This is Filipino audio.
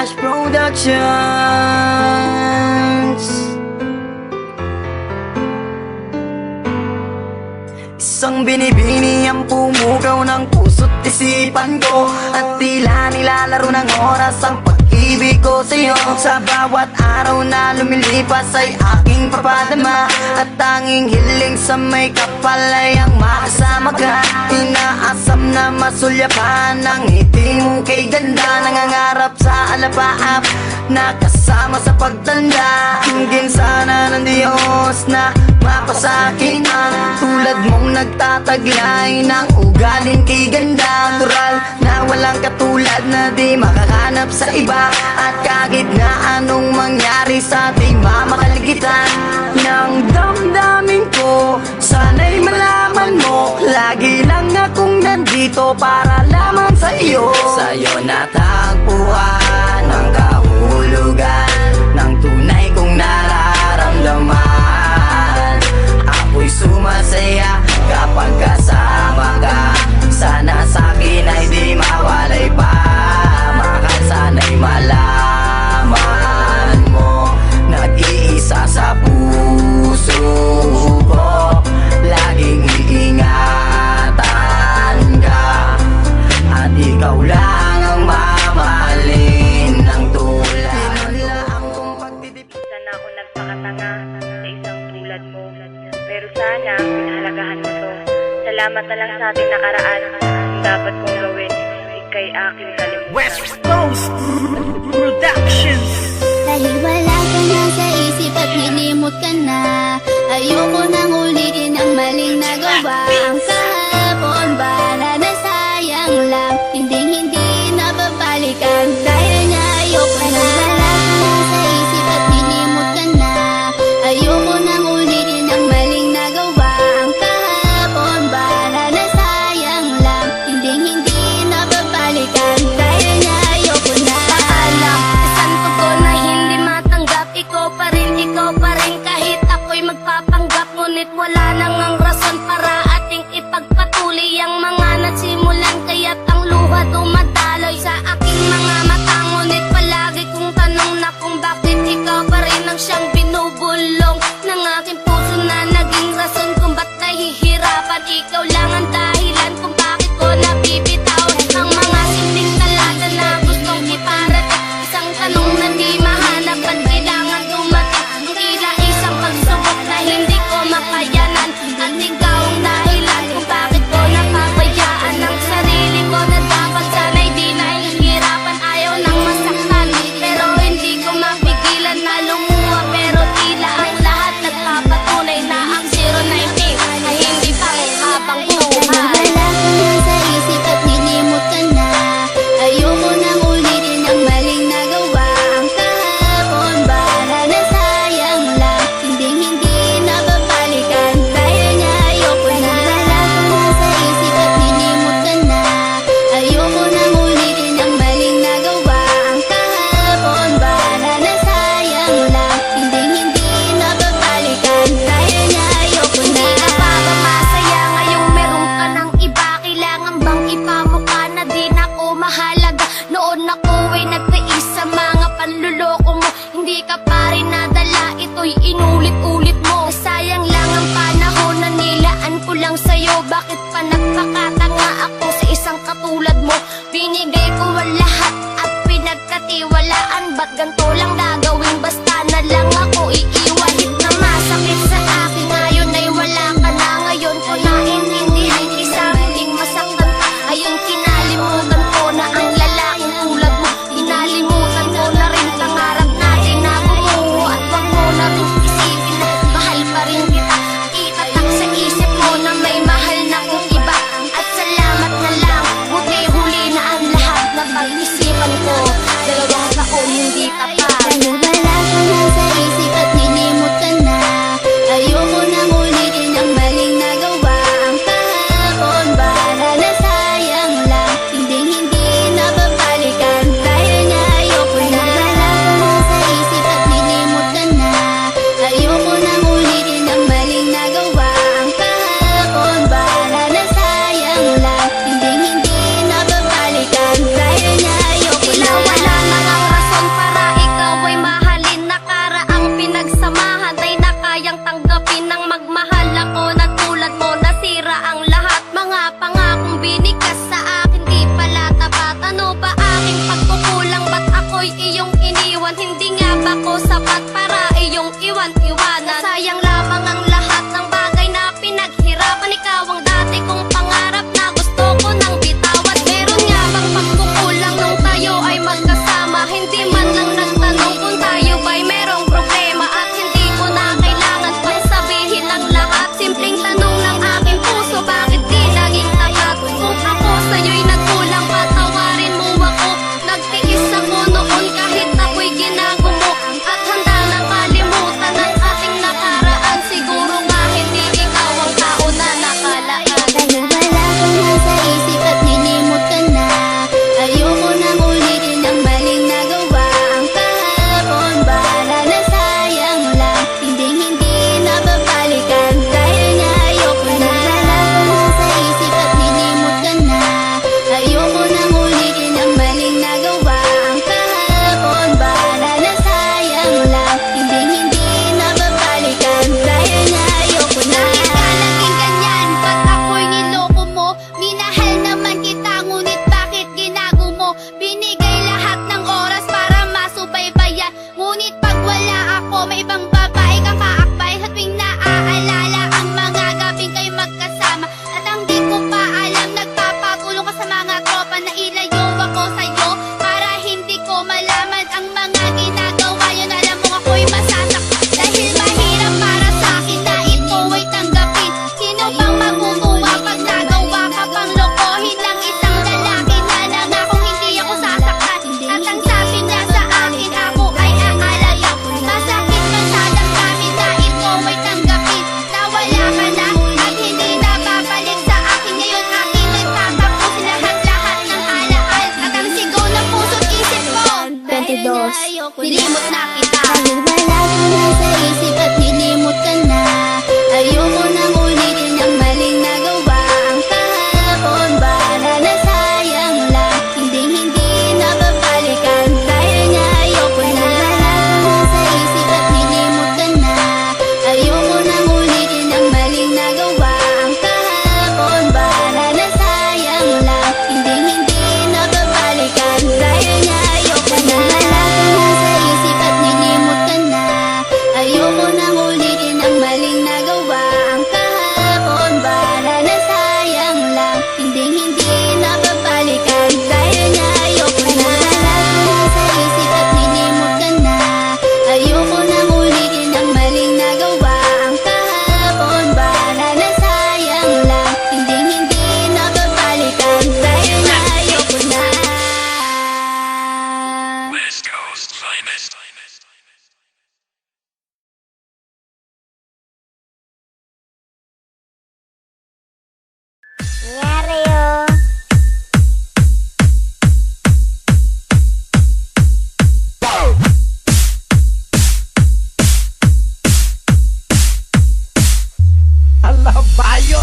Flash Productions. Isang binibini ang pumugaw ng puso't isipan ko, at tila nilalaro ng oras ang pag-ibig ko sa'yo. Sa bawat araw na lumilipas ay aking papadama, at tanging hiling sa may kapal ay ang makasama ka. Inaasam na masulyapan ang ngiti mo kay ganda, nangangarap sa alapaap na kasama sa pagtanda. Hingin sana ng Diyos na mapasakin ang tulad mong nagtataglay ng ugaling kay ganda. Natural na walang katulad na di makahanap sa iba, at kahit na anong mangyari sa ating mamakaligitan ng damdamin ko, sana'y malaman mo, lagi lang akong nandito para lamang sa iyo. Sa'yo natagpuan ang kahulugan ng tunay kong nararamdaman. Ako'y sumasaya kapag kasama ka. Sana sa'kin ay di mawalay pa. Mahal, sana'y malaman mo, nag-iisa sa puso ko. Laging iingatan ka, at ikaw lang ang mamahalin ng tulad. Sana ako nagpakatanga sa isang tulad mo, pero sana pinahalagahan mo to. Salamat na lang sa ating nakaraan. Ang dapat kong gawin, ika'y aking kalimutan. West Coast Productions. Dahil wala ka na sa isip at nilimot ka na, ayoko nang ulitin ang maling nagawa. Ang kahapon ba na nasayang lang, hindi na babalikan. Dahil nga ayoko na. Wala ka na sa isip at nilimot ka na, ayoko nang ulitin ang maling nagawa. Ang kahapon ba na nasayang lang, hindi na babalikan. Dahil nga ayoko na. Paalam, santo ko na hindi matanggap. Ikaw pa rin kahit ako'y magpapanggap. Ngunit wala nang ang rason ayoko na. Nilimot na kita. Dahil wala ka na sa isip at nilimot ka na. Ayoko nang ulitin ang maling nagawa. Ang kahapon ba na nasayang lang, hindi na babalikan. Dahil nga ayoko na. Wala ka na sa isip at nilimot ka na. Ayoko nang ulitin ang maling nagawa. Ang kahapon ba na nasayang lang, hindi na babalikan. Dahil nga ayoko na. Wala ka na sa isip at nilimot ka na. Ayoko nang ulitin ang maling nagawa. Ang kahapon ba na nasayang lang, hindi na babalikan. Dahil nga ayoko na. Wala ka na sa isip at nilimot ka na. Ayoko nang ulitin ang maling nagawa. Ang kahapon ba na nasayang lang, hindi na babalikan. Dahil nga ayoko na. West Coast finest. Nangyari yun. Ala, bayo!